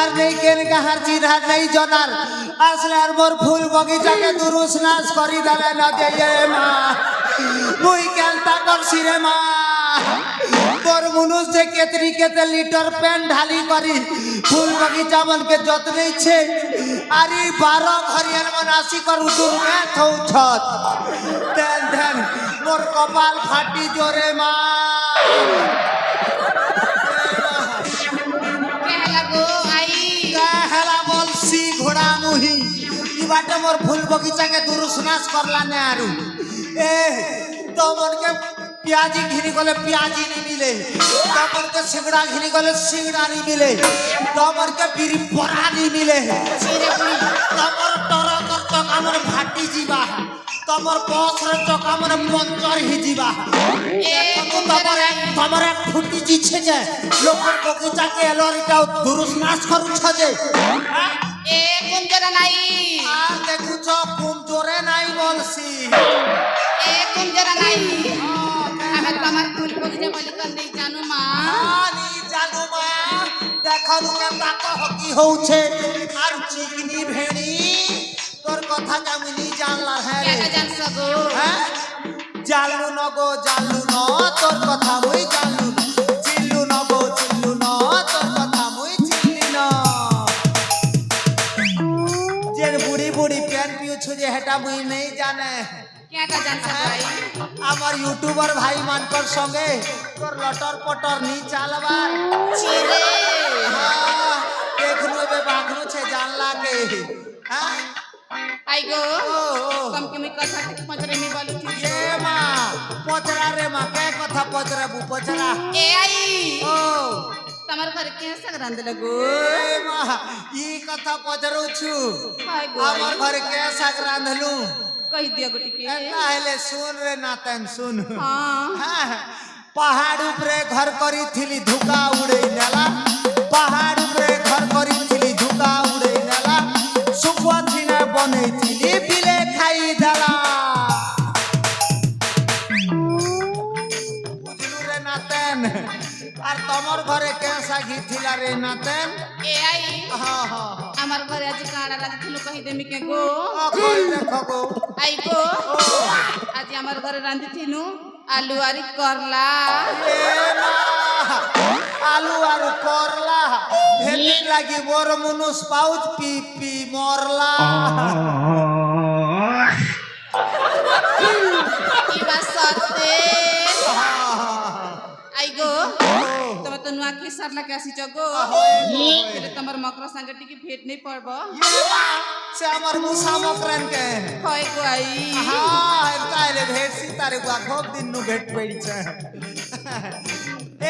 চিনহার নেই কেন কাহার চিনহার নেই জনার আসলে আর মোর ফুল বগিচাকে দুরুস নাশ করি দেলে না দিয়ে মা মুই কেনতা করছি রে মা তোর মনুষ যে কেতরি কেতে লিটার প্যান ঢালি করি ফুল বগিচা মনকে যত্ন ইচ্ছে আরে 12 ঘরিয়ার মন আসি করু দুর্গা থৌছত দেন দেন মোর কপাল ফাটি জোরে মা ঘোড়া মুহি ইবাটা মোর ফুল বগিচাকে দুরুসনাস করলা নে আরু এ তোমনকে পিয়াজি ঘিনি গলে পিয়াজি নি মিলে তোমনকে সিংড়া ঘিনি গলে সিংড়া নি মিলে তোমনকে বিরি পরা নি মিলে তোমর টরকর চকা মনে ফাটি ଯିବା তোমর বসর চকা মনে পঞ্চর হি ଯିବା তোমর এক ফুটি জিছে যে লোকর বগিচাকে এলরিটা দুরুসনাস করুছ যে এ কোন জোরে নাই আর দেখুছ কোন জোরে নাই বলছি এ কোন জোরে নাই আমি তোমার ফুল বগিচা বলি কোন দেই জানো মা আনি জানো মা দেখনু কেনতা কহকি হউছে আর চিকনি ভেড়ি তোর কথা কেমনি জানলা হ্যাঁ রে কেটা জানছ গো হ্যাঁ জানলু ন গো জানলু ন তোর কথা মুই জানলু চিল্লু ন গো চিল্লু ন তোর কথা মুই চিল্লি ন যে বুড়ি বুড়ি প্যান পিউছু যে হেটা মুই নেই জানে কেটা জানছ ভাই আমার ইউটিউবার ভাই মানকর সঙ্গে তোর লটর পটর নি চালবার চিরে দেখনু এবে বাঘনু ছে জানলা কে হ্যাঁ আই গো ও কম কি মুই কথা পছরে নি বলু এ মা পচরা রে মা কে কথা পচরাবু পচরা এ আই ও তোমার ঘরে কে সাগ রান্ধলে গো এ মা ই কথা পচরুছু হাই গো আমার ঘরে কে শাক রাঁধলু কই দিও গো টিকে তাহলে শুন রে নাতেন শুন हां पहाड़ उपरे घर करी थिली धुका उड़े नेला पहाड़ उपरे घर करी थिली धुका उड़े नेला सुखवा थिना बने थिली बिले खाई देला बुझलु रे नातेन আর তোমার ঘরে কেসা ঘি থিলা রে নাতেন ए आई हां हां আমার ঘরে আজ কাড়া রাজি থিলু কহি দেমি কে গো কই দেখো গো আই গো আজ আমার ঘরে রাঁধি থিনু আলু আর করলা এ মা আলু আর করলা হেতি লাগি বড় মনুষ পাউচ পি পি মরলা কি বাসতে আই গো তবে তো নুয়া কি সারলা কে আসি জগো এলে তোমার মকর সঙ্গে টিকি ভেট নেই পড়ব সে আমার মুসা মকরান কে কই গো আই হ্যাঁ তাইলে ভেট সি তারে গুয়া খুব দিন নু ভেট পড়িছে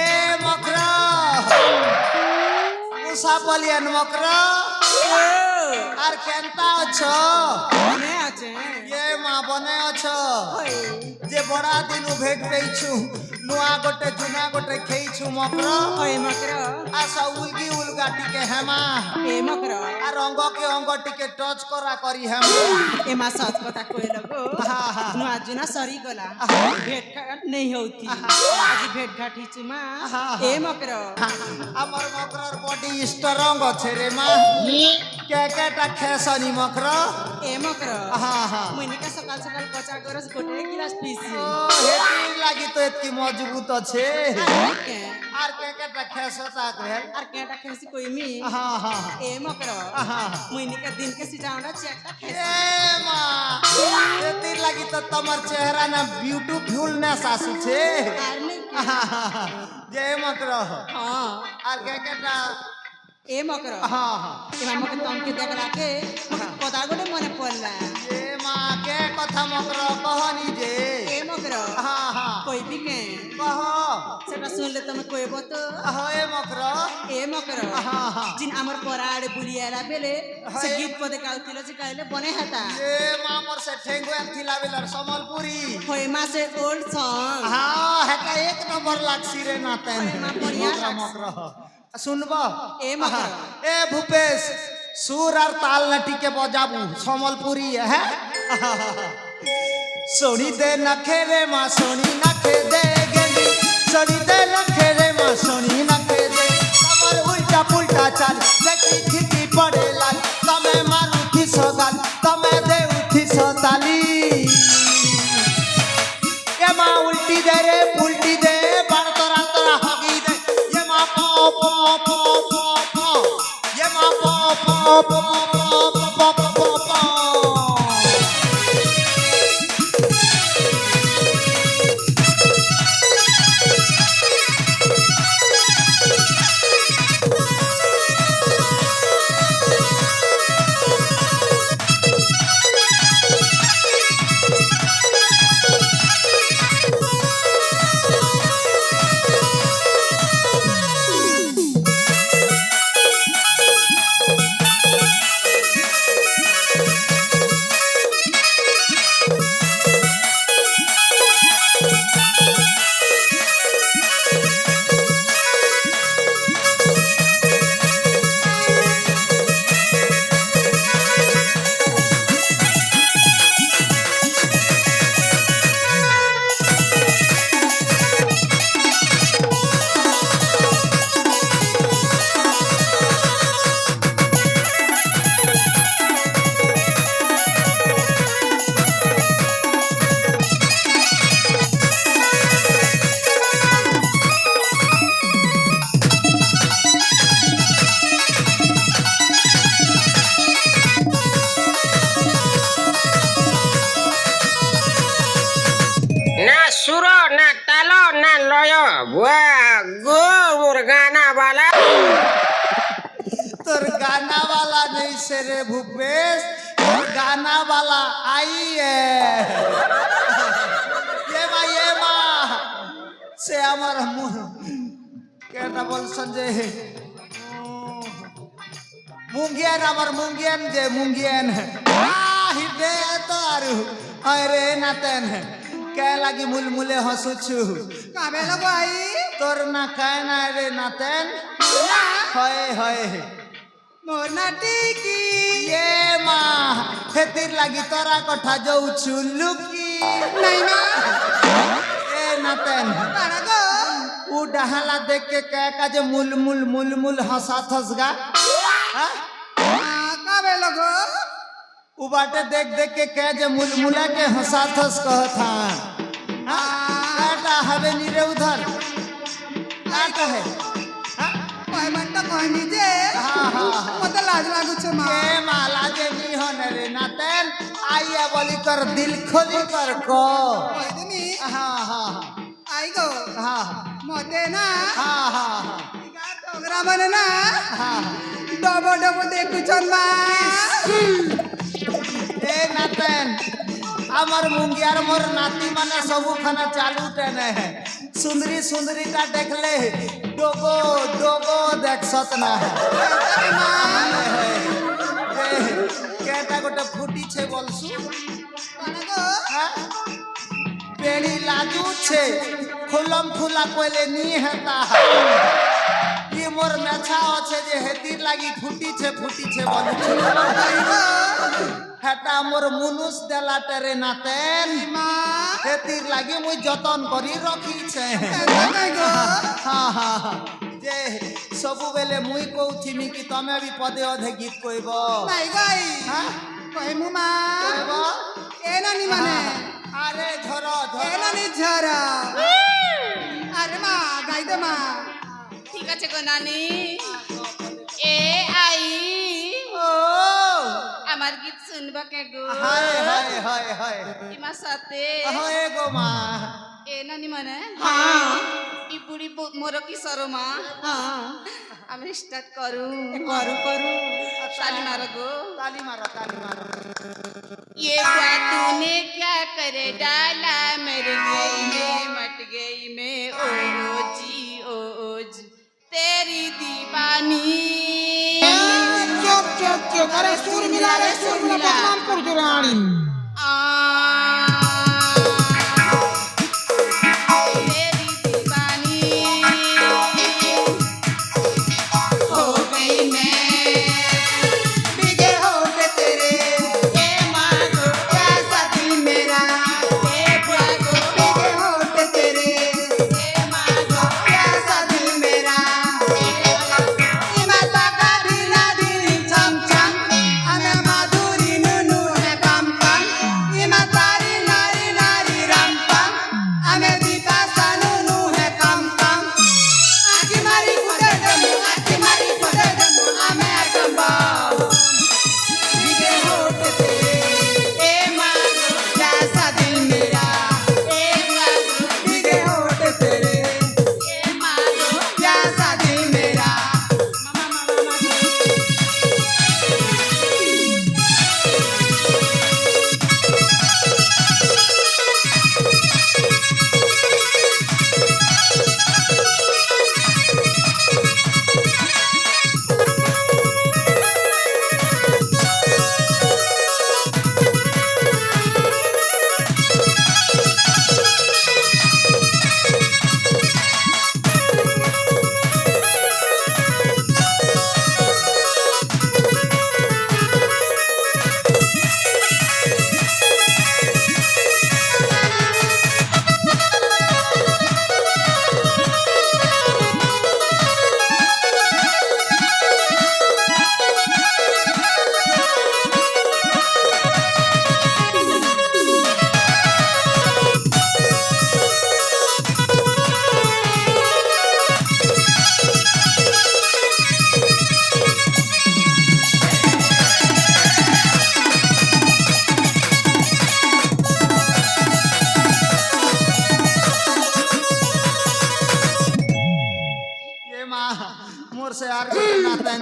এ মকরা মুসা বলিয়ান মকরা আর কেনতা আছো মনে আছে এ মা বনে আছো যে বড়া দিনু ভেট পেইছু নুয়া গোটে জুনা গোটে খেইছু মকরা ওই মকর আশা উলগি উলগা টিকে হেমা এ মকর আর অঙ্গ কে অঙ্গ টিকে টচ করা করি হেমা ए मा सच कथा कहल गो नु आज ना सरी गला भेट घाट नहीं होती आज भेट घाट हिचु मा ए मकर আমার মকরার বডি স্ট্রং আছে রে মা কে কেটা খেসনি মকরা ए मकर হ্যাঁ হ্যাঁ मुनी का सकाल सकाल कचा गरस गोटे गिलास पीसी ও হেতি লাগি তো এতকি মজবুত আছে के আর কে কেটা খেসতা কহে আর केटा खेसी कोई मी হ্যাঁ হ্যাঁ ए मकर হ্যাঁ मुनी का दिन के सिजावड़ा चेकटा खेसी এ মা এতি লাগি তো তোমার চেহারা না বিউটিফুলনেস আসুছে আর नहीं যে মকরা हां আর কে কেটা ए मकर হ্যাঁ হ্যাঁ এবার মকে তমকে দেখলা কে কথা গোটে মনে পড়লা এ মা কে কথা মকরা কহনি যে ए मकर হ্যাঁ হ্যাঁ কইবি কে কহ সেটা শুনলে তুমি কইব তো এ মকরা ए मकर হ্যাঁ হ্যাঁ जिन हमर पराड़े बुलियाला बेले से गीत पदे गाउतिलो जे कहले बने हता এ মা মোর সে ঠেঙ্গুয়া থিলা বেলার সম্বলপুরি होय मा से ओल्ड सॉन्ग হ্যাঁ হেটা এক নম্বর লাগছি রে নাতেন মা বড়িয়া মকরা লাগছি। মকরা শুনব ए मकर এ ভূপেশ সুর আর তাল নাটিকে বজাবু সম্বলপুরি হ্যাঁ सोनी दे नखे रे माँ सोनी नखे दे गेंदी सोनी दे नखे रे माँ सोनी नखे दे कमर उल्टा पुल्टा चल देखी না সুর না তাল না লয় বুয়া গো মোর গানা বালা তোর गाना वाला नहीं से रे भूपेश তোর गाना वाला आई है ये মা সে আমার কেটা বলছেন যে মুঙ্গিয়ান আমার মুঙ্গিয়ান যে মুঙ্গিয়ান হিদে তো আরু আরে নাতেন কে লাগি মুলমুলে হসুছু কাবে লগো আই তোর না কায় না রে নাতেন হয় হয় মোর নাটি কি ये माँ हेतिर लगी तोरा कठा जाऊछु लुकी নাই মা ए नातन কানা গো उ डहाला देख के कह का जे मुल मुल हंसा थसगा हां কাবে লগো उ बाटे देख देख के कह जे मुलमुला के हंसा थस कहता काटा हवे नी रे उधर काटा है কয় মানটা কইনি যে हाँ हाँ মতে লাজ লাগুছে মা ये माला जे नी होने रे नातन आइया बोली कर दिल खोली कर को কই তুমি हाँ हाँ আই গো हाँ মতে না हाँ हाँ ইগা তোগরা মানে না हाँ ডবো ডবো দেখুছন মা ए नातन আমার মুঙ্গিয়ার মোর নাতি মানে সবু খানা চালু টেনে है सुंदरी सुंदरी ता देखले डोगो डोगो देखसत ना है केटा गोटे फुटी छे बोलसु কানা গো हाँ? पेड़ी लाजू छे खुलम खुला कोले नी हेता ये मोर मेछा আছে যে হেতির লাগি ফুটি छे बोलु হেটা মোর মুনুস দেলাতে রে নাতেন মা হেতির লাগি মুই যতন করি রখিছে কাই গো হ্যাঁ হ্যাঁ যে সবুবেলে মুই কৌথিমি কি তুমি বি পদে অধে গীত কইব নাই গাই হ্যাঁ কই মু মা কইব এ নানি মানে আরে ধর এ ধর নানি ঝরা আরে মা গাই দে মা ঠিক আছে গো নানি এ আই ও আমার গীত শুনবা কে গো হায় হায় হায় হায় ইমার সাথে হয় গো মা এ নানি মানে হ্যাঁ ই বুড়ি মোর কি সরমা হ্যাঁ আমি স্টার্ট করু করু করু ताली मारो गो ताली मारो ताली मारो ये बात तूने क्या कर डाला मेरे गई में मट गई मैं ओ जी तेरी दीवानी চুপ আরে সুর মিলা রে সুর মিলা নাম করে জোরানি तेरी दीवानी हो गई मैं বিগে হোতে তেরে ए मागो कैसा दिल मेरा ए बागो বিগে হোতে তেরে ए मागो कैसा दिल मेरा ইমাতা কাদিনা দিন ছম ছম আমি মাধুরী নুনু নে কাম কা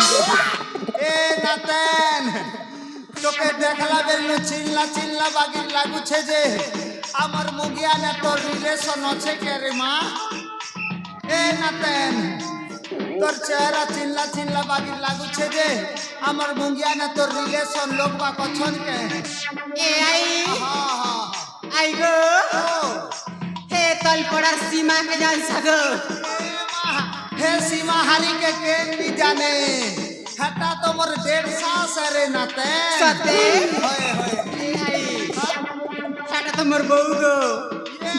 নাতেন এ নাতেন তোকে দেখলা বেলু চিল্লা চিল্লা বাগির লাগুছে যে আমার মুগিয়া না তোর রিলেশন আছে কে রে মা এ নাতেন তোর চেহারা চিল্লা চিল্লা বাগির লাগুছে যে আমার মুগিয়া না তোর রিলেশন লোক বা কছন কে এ আই হ্যাঁ হ্যাঁ আই গো ও হে তল পড়ার সীমা কে জান সাগো हे सीमा हारी के भी जाने हटा तो मोर 1.5 सास रे नाते सते होए होए এ আই সাটা তোমার বউ গো ये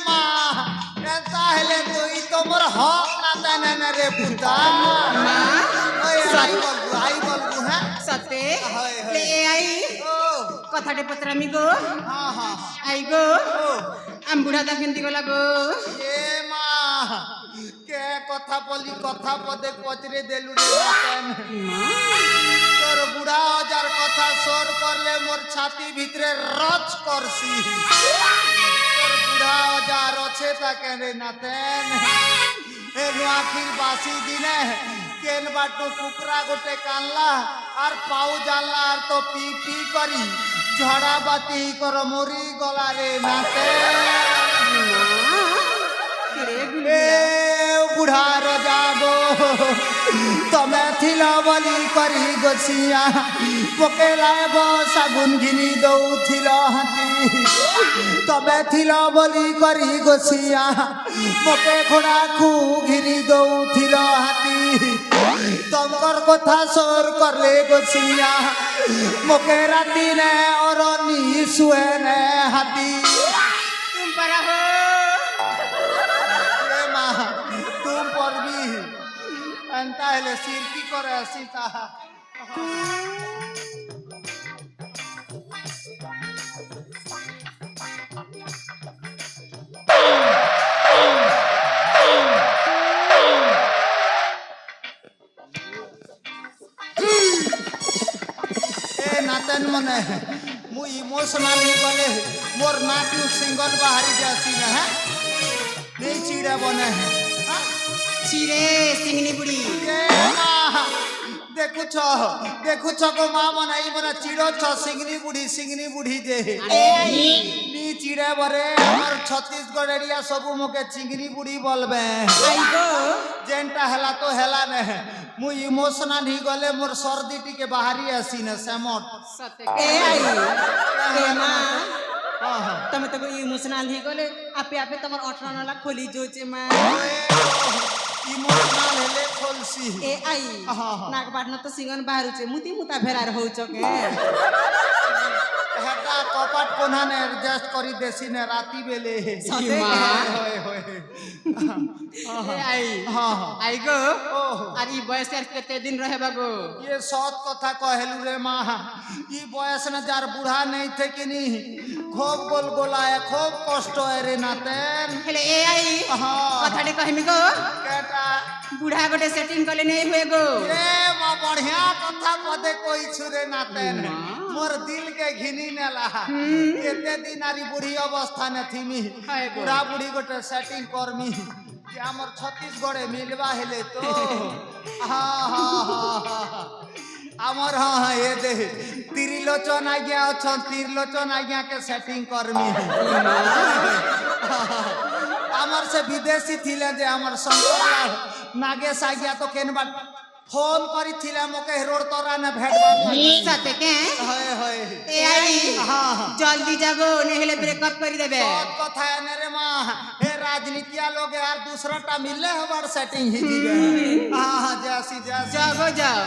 मां एता हेले तोई तो मोर हक नाते न रे पुता মা ओए आई बोलबू हैं সতে হয়, হয়। লে এ আই ओ কথাটে পত্রামি গো हां हां আই গো ओ আম বুড়া দা কেন্দি গলা গো ये मां के कथा बोली कथा पदे पचरे देलु रे नातन তোর বুড়া অজার কথা সর করলে মোর ছাতি ভিতরে রচ করছি তোর বুড়া অজার আছে তাকে রে নাতেন এ নোয়াখির বাসি দিনে কেন বাটু কুকুরা গোটে কানলা আর পাউ জানলা আর তো পি পি করি ঝড়া বাতি কর মরি গলা রে নাতেন এ বুড়া রজা গো তমে থিল বলি করি গছিয়া পকেলায় বসাগুন ঘিনি দৌথিল হাতি তবে থিল বলি করি গছিয়া পকে ঘোড়া খু ঘিনি দৌথিল হাতি তমকর কথা সর করলে গছিয়া মোকে রাতি নে অরনি শুয়ে নে হাতি তুম পারা হো ए माँ तुम पर भी अंता हेले सिर की करे सीता ए नातन मने मु इमोशनल ही गले मोर नाक नु सिंगल बाहरी जासी ना है नहीं चिड़ा बने हाँ? চিরে সিংনি বুড়ি দেখুছ গো মা মনাই মনে চিড়ছ সিংনি বুড়ি যে নি চিড়ে বরে আমার ছত্তিশগড় এরিয়া সবু মোকে চিংড়ি বুড়ি বলবে আই গো যেনটা হেলা তো হেলা নে মু ইমোশনাল হি গলে মোর সর্দি টিকে বাহারি আসি না সেমট সতে এ আই এ মা হ্যাঁ হ্যাঁ તમે તો ઇમોશનલ હી ગલે આપે આપે તમાર 18 નાલા ખોલી જોચે માં ইমোশনাল হেলে খোলসি એ આઈ હા, હા. નાક બાટનો તો સિંગન બહાર છે મુતી મુતા ફેરાર હોઉ છો કે হেটা কপাট কোনানে অ্যাডজাস্ট করি দেছি না রাতি বেলে সতে হয় হয় એ આઈ হ্যাঁ হ্যাঁ આઈ গো ওহ আর ই বয়স আর কেতে দিন রহেবা গো ये सत कथा कहलू रे माँ ई बयस न जार बूढ़ा नहीं थे कि नहीं खूब गोल गोलाए खूब कष्ट है रे नातेन হেলে এ আই हाँ কথাটে কহিমি গো केटा বুড়া গোটে সেটিং কলে নেই हुए गो ए माँ बढ़िया कथा पदे कोई छुरे नातेन मोर दिल के घिनी नेला केते दिन आरी बुढ़ी अवस्था ने थीमी हाय गो। बूढ़ा बुढ़ी गोटे सेटिंग करमी जे हमर छत्तीसगढ़े मिलवा हेले तो हाँ हाँ हाँ আমার হ্যাঁ এ দে ত্রিলোচন আজ্ঞা অছন ত্রিলোচন আজ্ঞা के सेटिंग करमी আমার সে বিদেশি থিলে যে আমার শঙ্করলাল নাগেশ আজ্ঞা তো কেনবা ফোন করিছিলে মোকে রোড তরা না ভেটবা সতে কে হয় হয় এ আই হ্যাঁ হ্যাঁ জলদি যাবো নেহলে ব্রেকআপ করে দেবে সৎ কথা এনে রে মা হে রাজনীতিয়া লোগে আর दूसराটা মিললে হবার সেটিং হি দিবে হ্যাঁ হ্যাঁ যাসি যাসি যাও গো যাও